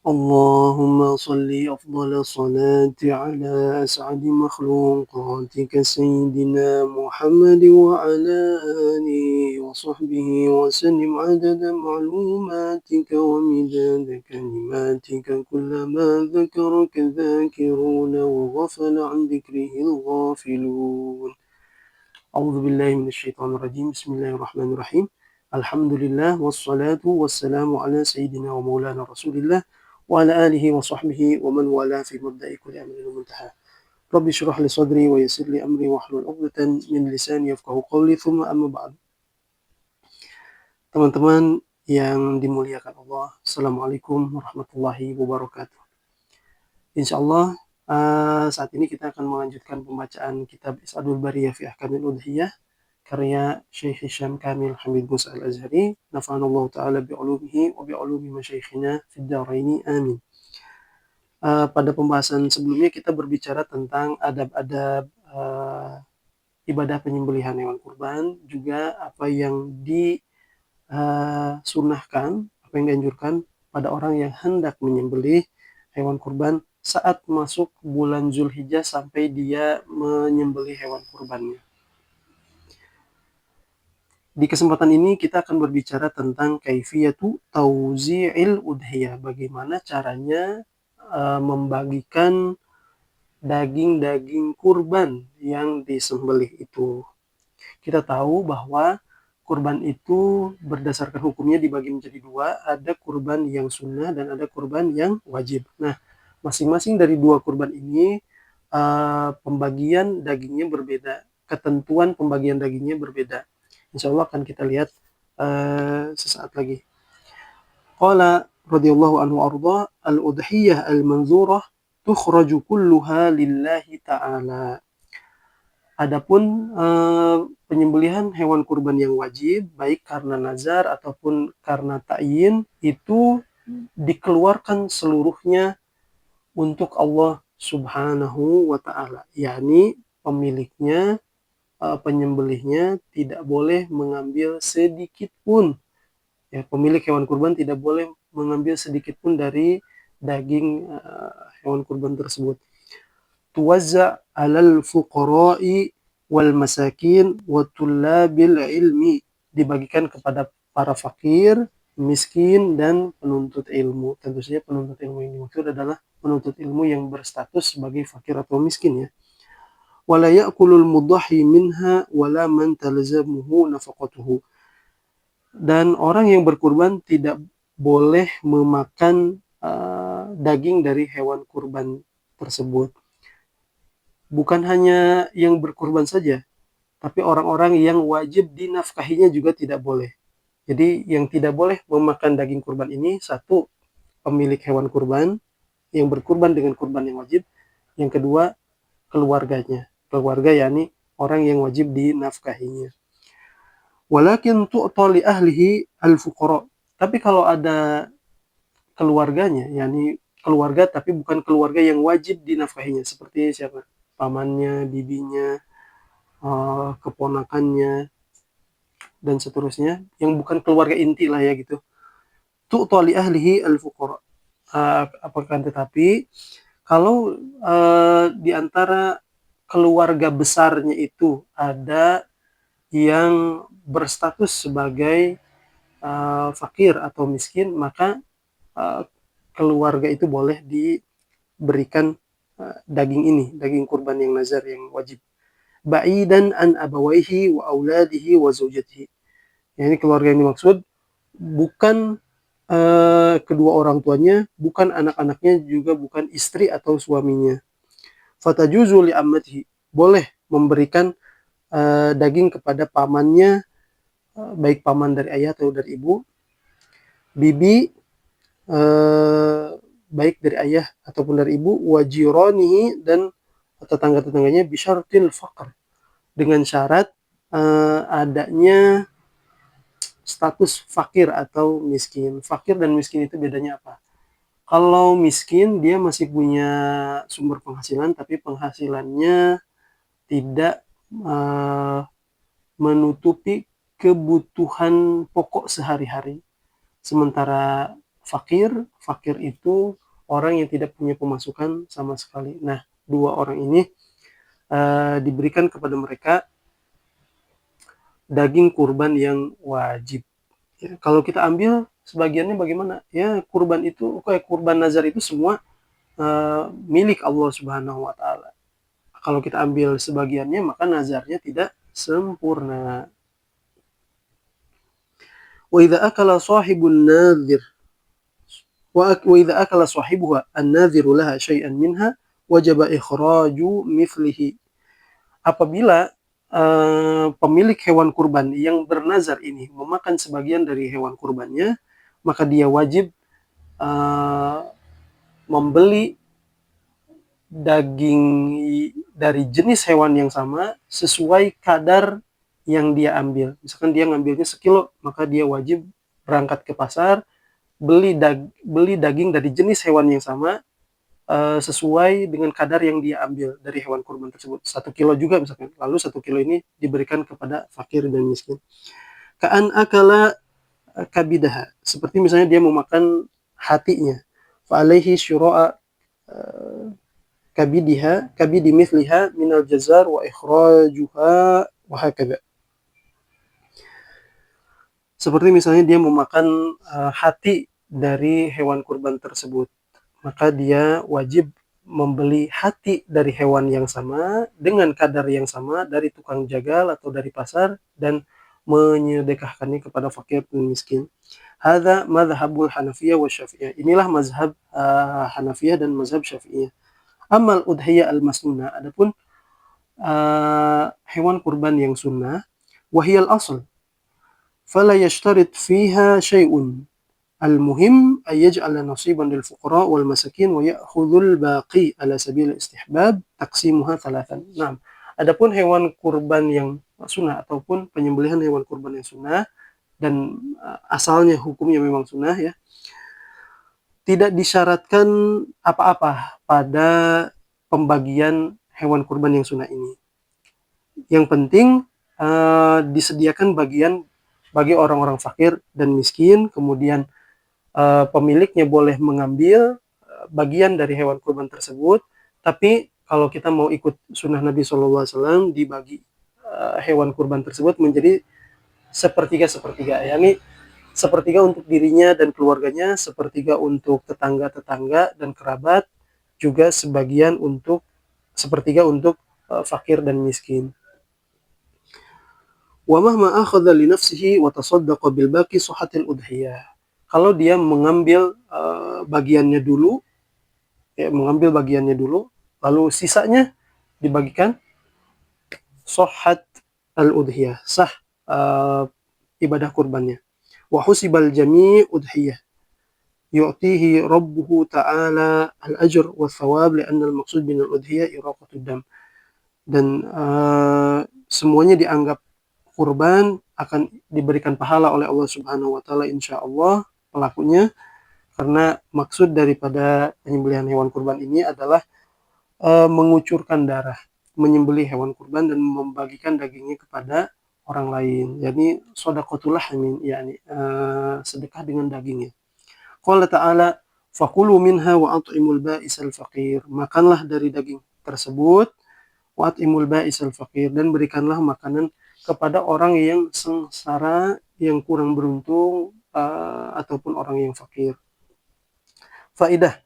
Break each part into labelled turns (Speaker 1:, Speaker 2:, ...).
Speaker 1: اللهم صل أفضل الصلاة على أسعد مخلوقاتك سيدنا محمد وعلى آله وصحبه وسلم عدد معلوماتك ومداد كلماتك كلما ذكرك الذاكرون وغفل عن ذكره الغافلون. أعوذ بالله من الشيطان الرجيم. بسم الله الرحمن الرحيم. الحمد لله والصلاة والسلام على سيدنا ومولانا رسول الله وعلى آله وصحبه ومن والاه في مبدأ كل أمر ومنتهى. رب اشرح لي صدري ويسر لي أمري واحلل عقدة من لساني يفقهوا قولي ثم أما بعد. Teman-teman yang dimuliakan Allah, Assalamualaikum warahmatullahi wabarakatuh. Insyaallah saat ini kita akan melanjutkan pembacaan kitab Is'adul Bariyah fi Ahkamil Udhiyah karya Syekh Hisham Kamil Hamid Musa Al-Azhari, nafa'anallahu ta'ala bi'ulumihi wa bi'ulumi masyayikhina fid dharaini amin. Pada pembahasan sebelumnya kita berbicara tentang adab-adab ibadah penyembelihan hewan kurban, juga apa yang disunnahkan, apa yang dianjurkan pada orang yang hendak menyembelih hewan kurban saat masuk bulan Zulhijjah sampai dia menyembelih hewan kurbannya. Di kesempatan ini kita akan berbicara tentang kaifiyatu tauzi'il udhiyah, bagaimana caranya membagikan daging-daging kurban yang disembelih itu. Kita tahu bahwa kurban itu berdasarkan hukumnya dibagi menjadi dua, ada kurban yang sunnah dan ada kurban yang wajib. Nah, masing-masing dari dua kurban ini pembagian dagingnya berbeda, ketentuan pembagian dagingnya berbeda. Insya Allah akan kita lihat sesaat lagi. Qala radhiyallahu anhu arda al-udhiyah al-manzurah tukhraju kulluha lillahi ta'ala. Adapun penyembelihan hewan kurban yang wajib, baik karena nazar ataupun karena ta'yin, itu dikeluarkan seluruhnya untuk Allah Subhanahu wa ta'ala, yakni pemiliknya, penyembelihnya tidak boleh mengambil sedikit pun, ya, pemilik hewan kurban tidak boleh mengambil sedikit pun dari daging hewan kurban tersebut. Tuwazza 'alal fuqara'i wal masakin wa tullabil ilmi, dibagikan kepada para fakir, miskin, dan penuntut ilmu. Tentu saja penuntut ilmu yang dimaksud adalah penuntut ilmu yang berstatus sebagai fakir atau miskin, ya. Wala ya'kulul mudahhi minha wala man talzamuhu nafaqatuhu. Dan orang yang berkurban tidak boleh memakan daging dari hewan kurban tersebut. Bukan hanya yang berkurban saja, tapi orang-orang yang wajib dinafkahinya juga tidak boleh. Jadi yang tidak boleh memakan daging kurban ini, satu, pemilik hewan kurban yang berkurban dengan kurban yang wajib. Yang kedua, keluarganya. Keluarga yakni orang yang wajib dinafkahinya. Walakin tu'ta li ahlihi al-fuqara. Tapi kalau ada keluarganya, yakni keluarga tapi bukan keluarga yang wajib dinafkahinya, seperti siapa? Pamannya, bibinya, keponakannya, dan seterusnya, yang bukan keluarga inti lah ya gitu. Tu'ta li ahlihi al-fuqara. Akan tetapi kalau di antara keluarga besarnya itu ada yang berstatus sebagai fakir atau miskin, maka keluarga itu boleh diberikan daging ini, daging kurban yang nazar yang wajib. Ba'idan an abawaihi wa auladihi wa zaujatihi. Ini keluarga yang dimaksud bukan kedua orang tuanya, bukan anak-anaknya, juga bukan istri atau suaminya. Fatajuzu li ammatihi, boleh memberikan daging kepada pamannya, baik paman dari ayah atau dari ibu, bibi baik dari ayah ataupun dari ibu, wajironihi, dan tetangga-tetangganya, bisyartil faqr, dengan syarat adanya status fakir atau miskin. Fakir dan miskin itu bedanya apa? Kalau miskin dia masih punya sumber penghasilan, tapi penghasilannya tidak menutupi kebutuhan pokok sehari-hari. Sementara fakir itu orang yang tidak punya pemasukan sama sekali. Nah, dua orang ini diberikan kepada mereka daging kurban yang wajib. Ya, kalau kita ambil sebagiannya bagaimana? Ya, kurban itu kayak kurban nazar itu semua milik Allah Subhanahu wa taala. Kalau kita ambil sebagiannya maka nazarnya tidak sempurna. Wa idza akala sahibun nadhir wa idza akala sahibuha an-nadhiru laha syai'an minha wajaba ikhraju mithlihi. Apabila pemilik hewan kurban yang bernazar ini memakan sebagian dari hewan kurbannya, maka dia wajib membeli daging dari jenis hewan yang sama sesuai kadar yang dia ambil. Misalkan dia ngambilnya 1 kilo, maka dia wajib berangkat ke pasar, beli daging dari jenis hewan yang sama sesuai dengan kadar yang dia ambil dari hewan kurban tersebut. 1 kilo juga misalkan. Lalu 1 kilo ini diberikan kepada fakir dan miskin. Ka'an akala kabidaha. Seperti misalnya dia memakan hatinya. Fa'alaihi syura'a kabidi mithliha minal jazar wa ikhrajuha wa hakadha. Seperti misalnya dia memakan hati dari hewan kurban tersebut, maka dia wajib membeli hati dari hewan yang sama dengan kadar yang sama dari tukang jagal atau dari pasar dan menyedekahkannya kepada fakir dan miskin. Hadza madhhabul Hanafiyah wa Syafi'iyah. Inilah mazhab Hanafiyah dan mazhab Syafi'iyah. Amal udhiyah al-masnunah, adapun hewan kurban yang sunnah, wahiyal asl, fala yashtarit fiha syai'un. Al-muhim ay yaj'ala nasiban lil fuqara wal masakin wa ya'khudhul baqi ala sabil istihbab taqsimuha thalathan. Nah, adapun hewan kurban yang sunnah ataupun penyembelihan hewan kurban yang sunnah dan asalnya hukumnya memang sunnah ya, tidak disyaratkan apa-apa pada pembagian hewan kurban yang sunnah ini. Yang penting disediakan bagian bagi orang-orang fakir dan miskin, kemudian pemiliknya boleh mengambil bagian dari hewan kurban tersebut, tapi kalau kita mau ikut sunnah Nabi SAW, dibagi hewan kurban tersebut menjadi sepertiga-sepertiga, yakni sepertiga untuk dirinya dan keluarganya, sepertiga untuk tetangga-tetangga dan kerabat, juga sepertiga untuk fakir dan miskin. Wa mahma akhadha li nafsihi wa tasaddaqa bil baqi sahhatil udhiyah. Kalau dia mengambil bagiannya dulu, lalu sisanya dibagikan, sahhat al-udhiyah, sah ibadah kurbannya. Wa husibal jami' udhiyah yu'tihi rabbuhu ta'ala al-ajr wa thawab li'anna al-maqsud min al-udhiyah iraqatud dam. Dan semuanya dianggap kurban, akan diberikan pahala oleh Allah Subhanahu wa taala insyaallah pelakunya, karena maksud daripada penyembelihan hewan kurban ini adalah mengucurkan darah, menyembelih hewan kurban dan membagikan dagingnya kepada orang lain. Jadi shadaqatul lahmin, yakni sedekah dengan dagingnya. Qala ta'ala fakulu minha wa at'imul ba'isal faqir. Makanlah dari daging tersebut, wa at'imul ba'isal faqir, dan berikanlah makanan kepada orang yang sengsara, yang kurang beruntung, ataupun orang yang fakir. Faidah,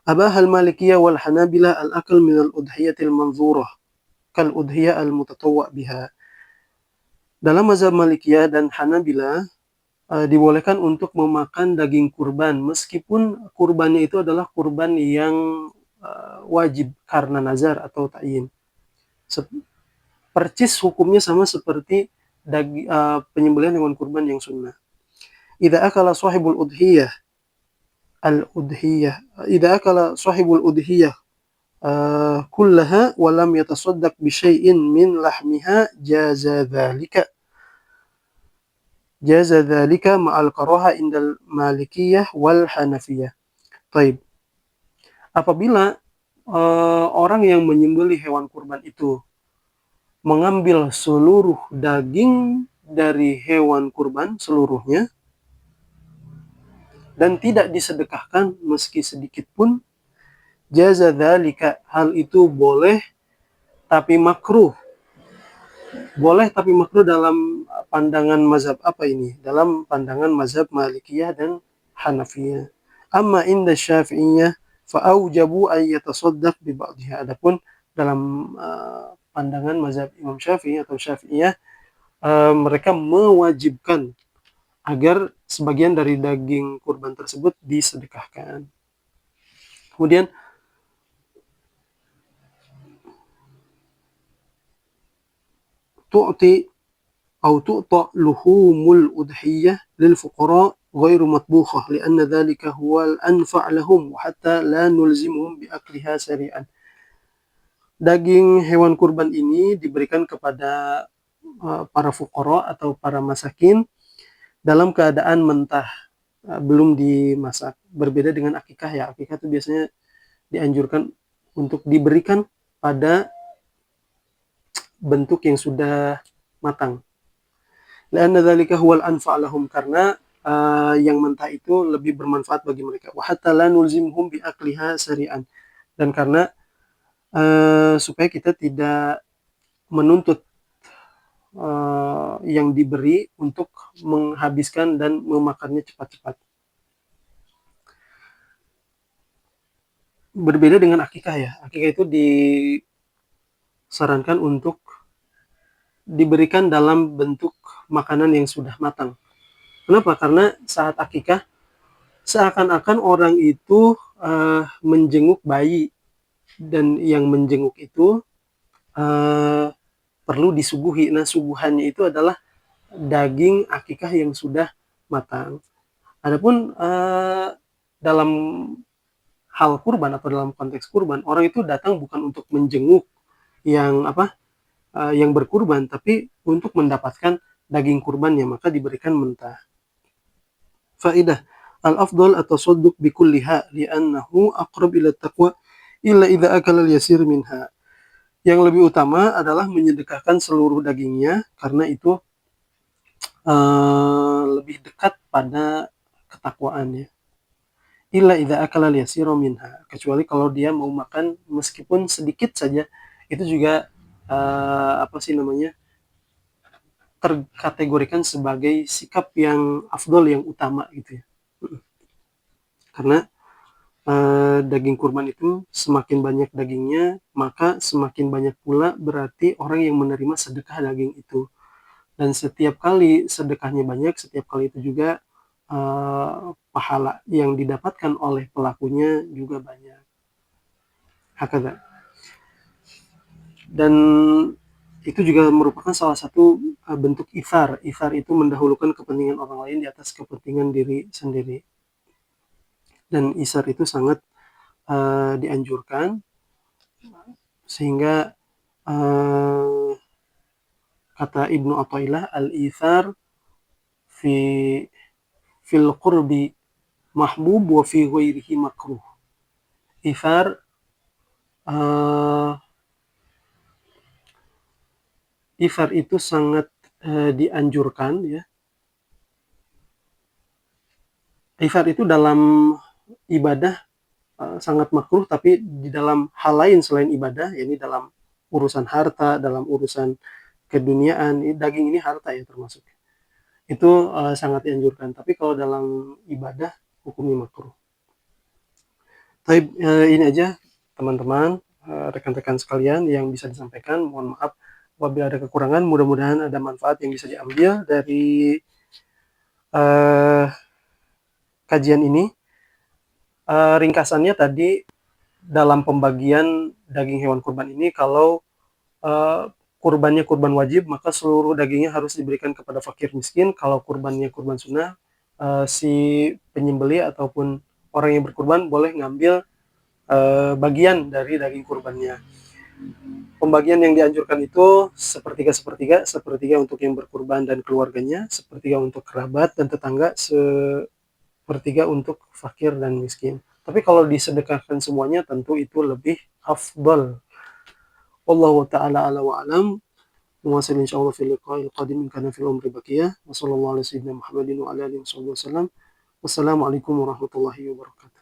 Speaker 1: abahal malikiyah wal hanabilah al-akal min al-udhiyatil manzurah kal udhiyah al-mutatawwa biha. Dalam mazhab Malikiyah dan Hanabilah dibolehkan untuk memakan daging kurban meskipun kurbannya itu adalah kurban yang wajib karena nazar atau ta'yin. Percis hukumnya sama seperti penyembelihan hewan kurban yang sunnah. Idza akala sahibul udhiyah idza akala sahibul udhiyah kullaha wa lam yatasaddaq bi syai'in min lahmiha jaza dzalika ma'al karaha indal malikiyah wal hanafiyah. Baik. Apabila orang yang menyembelih hewan kurban itu mengambil seluruh daging dari hewan kurban seluruhnya, dan tidak disedekahkan meski sedikit pun, jaza dzalika, hal itu boleh tapi makruh. Boleh tapi makruh dalam pandangan mazhab apa ini? Dalam pandangan mazhab Malikiyah dan Hanafiyah. Amma inda Syafi'iyah fa'aujabu ay yatasaddaq bi ba'dihha. Adapun dalam pandangan mazhab Imam Syafi'i atau Syafi'iyah, mereka mewajibkan agar sebagian dari daging kurban tersebut disedekahkan. Kemudian tu'ti أو تعطى لحوم الأضحية للفقراء غير مطبوخة لأن ذلك هو الأنفع لهم وحتى لا نلزمهم بأكلها سريعا. Daging hewan kurban ini diberikan kepada para fuqara atau para masakin dalam keadaan mentah, belum dimasak. Berbeda dengan akikah ya. Akikah itu biasanya dianjurkan untuk diberikan pada bentuk yang sudah matang. Lianna dzalika huwal anfa' lahum, karena yang mentah itu lebih bermanfaat bagi mereka. Wa hatta la nulzimhum bi akliha sari'an, dan karena supaya kita tidak menuntut yang diberi untuk menghabiskan dan memakannya cepat-cepat. Berbeda dengan akikah ya. Akikah itu disarankan untuk diberikan dalam bentuk makanan yang sudah matang. Kenapa? Karena saat akikah seakan-akan orang itu menjenguk bayi, dan yang menjenguk itu perlu disuguhi. Nah, suguhannya itu adalah daging akikah yang sudah matang. Adapun dalam hal kurban atau dalam konteks kurban, orang itu datang bukan untuk menjenguk yang yang berkurban, tapi untuk mendapatkan daging kurbannya, maka diberikan mentah. Faidah al-afdal at-tasadduq bi kulliha li'annahu aqrab ila taqwa illa idza akala al-yasir minha. Yang lebih utama adalah menyedekahkan seluruh dagingnya, karena itu lebih dekat pada ketakwaannya. Illa idza akala al-yasir minha, kecuali kalau dia mau makan meskipun sedikit saja, itu juga terkategorikan sebagai sikap yang afdol, yang utama gitu ya. Karena daging kurban itu semakin banyak dagingnya, maka semakin banyak pula berarti orang yang menerima sedekah daging itu. Dan setiap kali sedekahnya banyak, setiap kali itu juga pahala yang didapatkan oleh pelakunya juga banyak. Hakadha. Dan itu juga merupakan salah satu bentuk ithar. Ithar itu mendahulukan kepentingan orang lain di atas kepentingan diri sendiri. Dan ithar itu sangat dianjurkan, sehingga kata Ibnu Athaillah, al-ithar fil qurbi mahbub wa fi ghairihi makruh. Ithar ithar itu sangat dianjurkan ya. Ithar itu dalam ibadah sangat makruh, tapi di dalam hal lain selain ibadah, yakni dalam urusan harta, dalam urusan keduniaan, daging ini harta ya termasuk. Itu sangat dianjurkan. Tapi kalau dalam ibadah hukumnya makruh. Tapi ini aja teman-teman, rekan-rekan sekalian yang bisa disampaikan. Mohon maaf apabila ada kekurangan. Mudah-mudahan ada manfaat yang bisa diambil dari kajian ini. Ringkasannya tadi, dalam pembagian daging hewan kurban ini, kalau kurbannya kurban wajib, maka seluruh dagingnya harus diberikan kepada fakir miskin. Kalau kurbannya kurban sunnah, si penyembeli ataupun orang yang berkurban boleh ngambil bagian dari daging kurbannya. Pembagian yang dianjurkan itu sepertiga-sepertiga, sepertiga untuk yang berkurban dan keluarganya, sepertiga untuk kerabat dan tetangga, sepertiga untuk fakir dan miskin. Tapi kalau disedekahkan semuanya, tentu itu lebih afdal. Wallahu ta'ala ala wa alam. Nuwasil insyaallah fil liqa'il qadim in kana fil umri baqiyah. Wassallallahu ala sayyidina Muhammadin wa ala alihi wasallam. Wassalamualaikum warahmatullahi wabarakatuh.